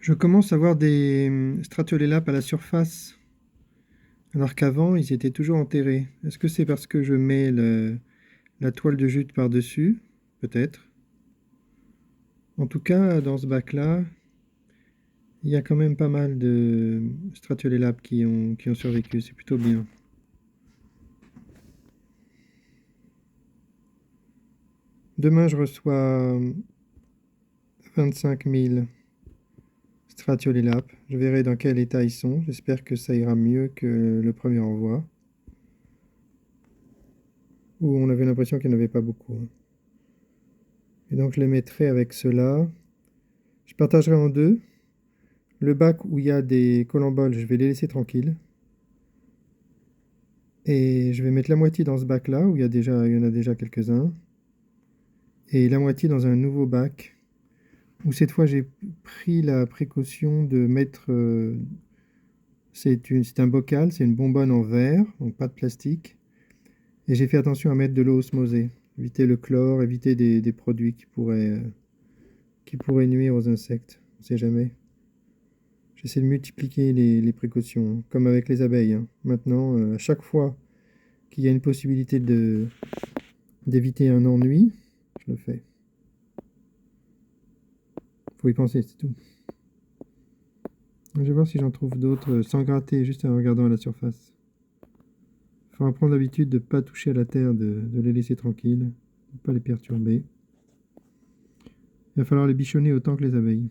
Je commence à voir des stratiolélapes à la surface, alors qu'avant, ils étaient toujours enterrés. Est-ce que c'est parce que je mets la toile de jute par-dessus? Peut-être. En tout cas, dans ce bac-là, il y a quand même pas mal de stratiolélapes qui ont survécu. C'est plutôt bien. Demain, je reçois 25 000 stratiolélapes. Je verrai dans quel état ils sont. J'espère que ça ira mieux que le premier envoi, où on avait l'impression qu'il n'y en avait pas beaucoup, hein. Et donc, je les mettrai avec cela. Je partagerai en deux. Le bac où il y a des colamboles, je vais les laisser tranquilles. Et je vais mettre la moitié dans ce bac-là, où il y en a déjà quelques-uns. Et la moitié dans un nouveau bac, où cette fois j'ai pris la précaution de mettre... c'est un bocal, c'est une bonbonne en verre, donc pas de plastique. Et j'ai fait attention à mettre de l'eau osmosée. Éviter le chlore, éviter des produits qui pourraient nuire aux insectes. On ne sait jamais. J'essaie de multiplier les précautions, hein, comme avec les abeilles, hein. Maintenant, à chaque fois qu'il y a une possibilité d'éviter un ennui, je le fais. Faut y penser, c'est tout. Je vais voir si j'en trouve d'autres sans gratter, juste en regardant à la surface. Il faudra prendre l'habitude de ne pas toucher à la terre, de les laisser tranquilles, de ne pas les perturber. Il va falloir les bichonner autant que les abeilles.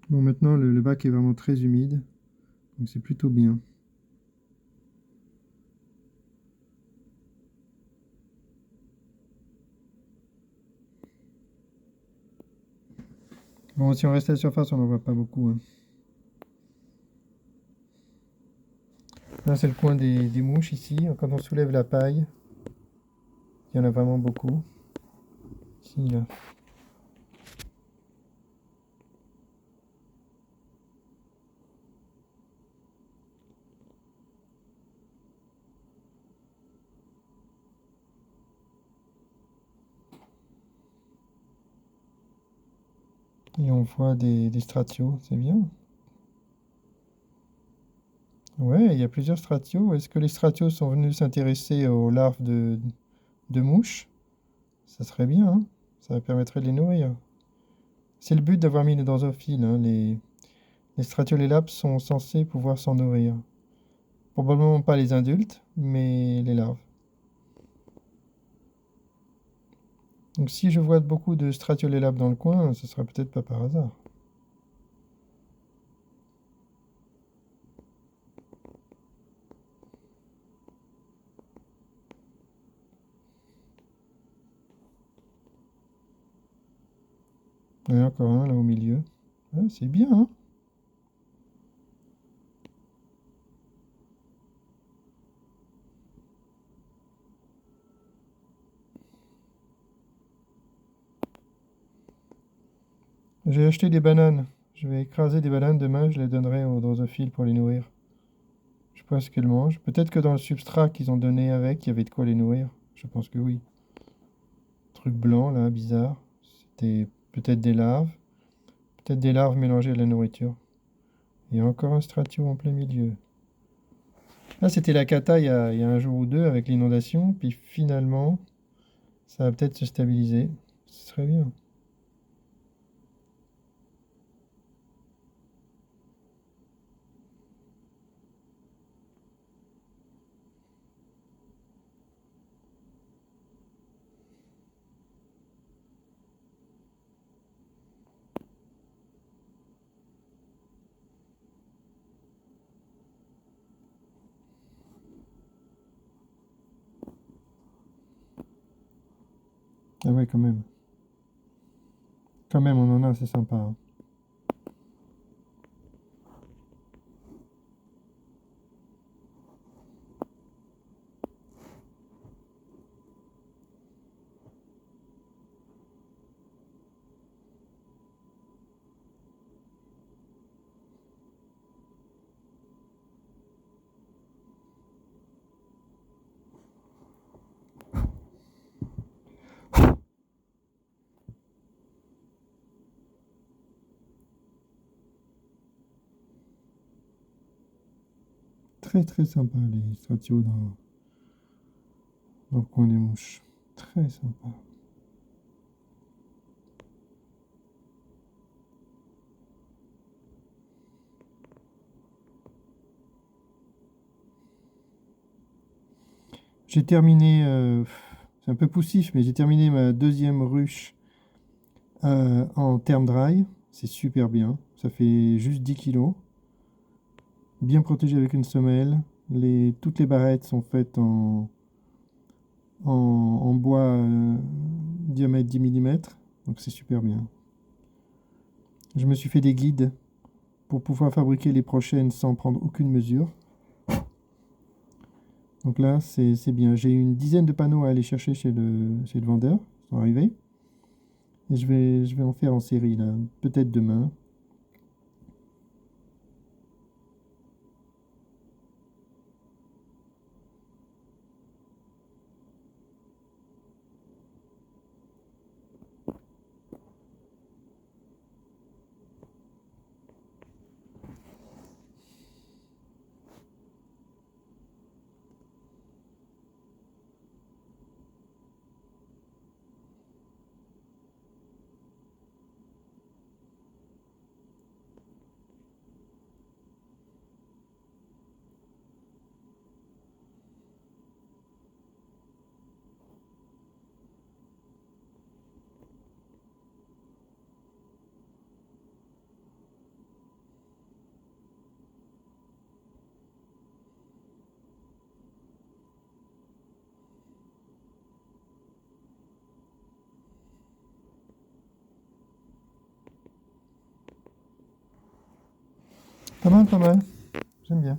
Bon, maintenant, le bac est vraiment très humide, donc c'est plutôt bien. Bon, si on reste à la surface, on n'en voit pas beaucoup, hein. Là, c'est le coin des mouches ici. Quand on soulève la paille, il y en a vraiment beaucoup. Ici, là. Et on voit des stratios, c'est bien. Ouais, il y a plusieurs stratios. Est-ce que les stratios sont venus s'intéresser aux larves de mouches? Ça serait bien, hein. Ça permettrait de les nourrir. C'est le but d'avoir mis les drosophiles, hein. Les stratiolélapes sont censés pouvoir s'en nourrir. Probablement pas les adultes, mais les larves. Donc si je vois beaucoup de stratiolélapes dans le coin, ce sera peut-être pas par hasard. Il y en a encore un là au milieu. Ah, c'est bien, hein. J'ai acheté des bananes. Je vais écraser des bananes demain, je les donnerai aux drosophiles pour les nourrir. Je sais pas ce qu'elles mangent. Peut-être que dans le substrat qu'ils ont donné avec, il y avait de quoi les nourrir. Je pense que oui. Truc blanc là, bizarre. C'était peut-être des larves. Peut-être des larves mélangées à la nourriture. Il y a encore un stratio en plein milieu. Là, c'était la cata il y a un jour ou deux avec l'inondation. Puis finalement, ça va peut-être se stabiliser. Ce serait bien. Ah ouais, quand même. Quand même, on en a, c'est sympa, hein. très très sympa les Stratio dans le coin des mouches. Très sympa. J'ai terminé, c'est un peu poussif, mais j'ai terminé ma deuxième ruche en terme dry. C'est super bien. Ça fait juste 10 kilos. Bien protégé avec une semelle. Toutes les barrettes sont faites en bois diamètre 10 mm. Donc c'est super bien. Je me suis fait des guides pour pouvoir fabriquer les prochaines sans prendre aucune mesure. Donc là, c'est bien. J'ai une dizaine de panneaux à aller chercher chez le vendeur. Ils sont arrivés. Et je vais en faire en série, là. Peut-être demain. Pas mal, pas mal. J'aime bien.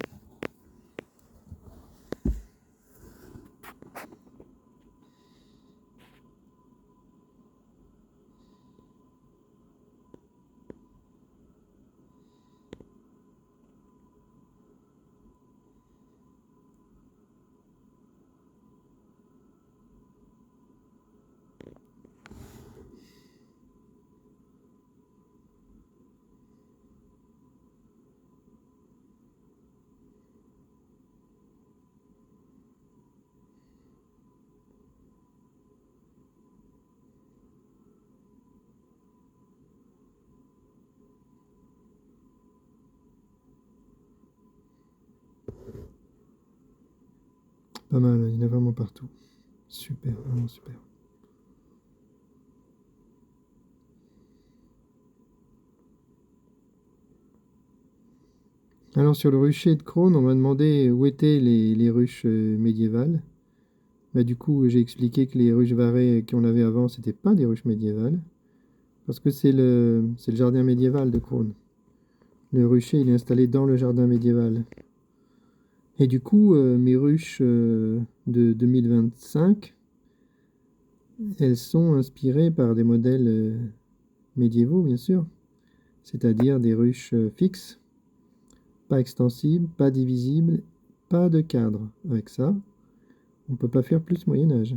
Pas mal, il y en a vraiment partout. Super, vraiment super. Alors sur le rucher de Crône, on m'a demandé où étaient les ruches médiévales. Bah, du coup, j'ai expliqué que les ruches varées qu'on avait avant, c'était pas des ruches médiévales, parce que c'est le jardin médiéval de Crône. Le rucher, il est installé dans le jardin médiéval. Et du coup, mes ruches de 2025, elles sont inspirées par des modèles médiévaux, bien sûr, c'est-à-dire des ruches fixes, pas extensibles, pas divisibles, pas de cadre. Avec ça, on ne peut pas faire plus Moyen Âge.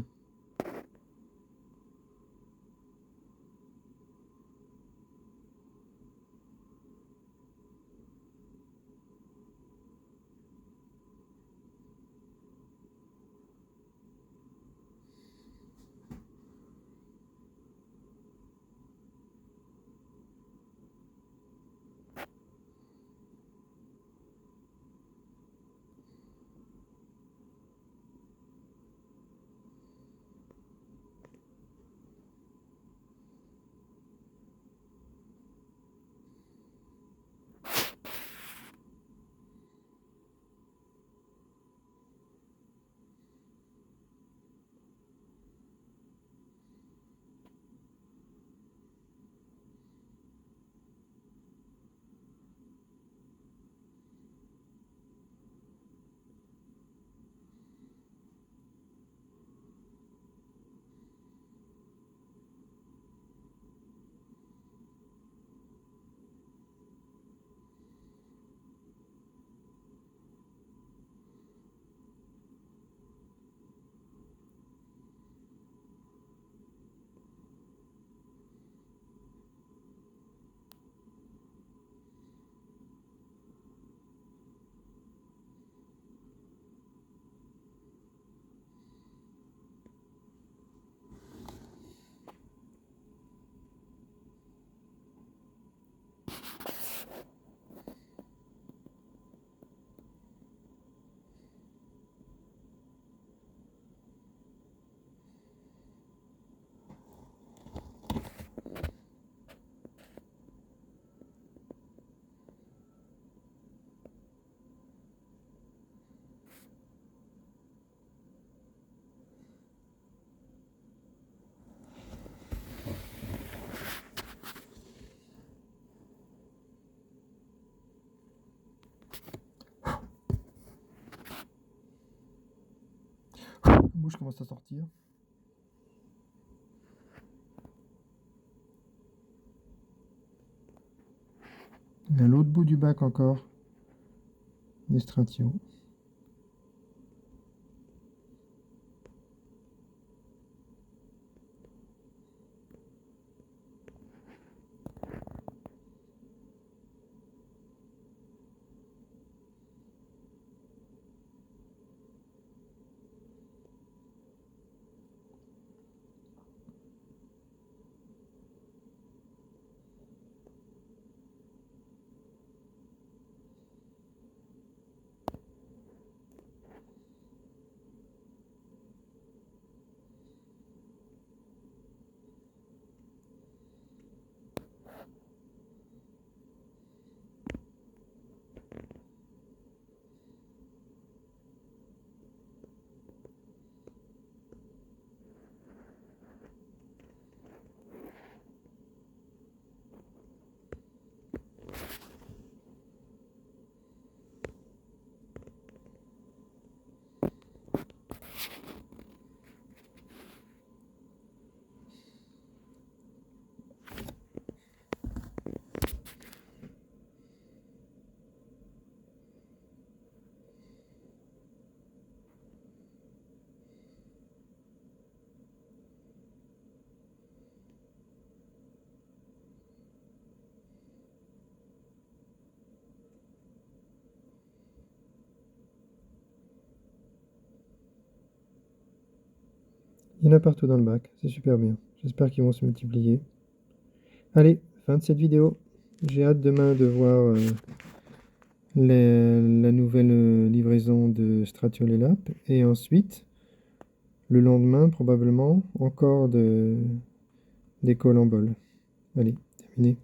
La bouche commence à sortir. Et à l'autre bout du bac encore, des Stratio. Il y en a partout dans le bac, c'est super bien. J'espère qu'ils vont se multiplier. Allez, fin de cette vidéo. J'ai hâte demain de voir la nouvelle livraison de Stratiolelap. Et ensuite, le lendemain, probablement, encore des cols en bol. Allez, terminé.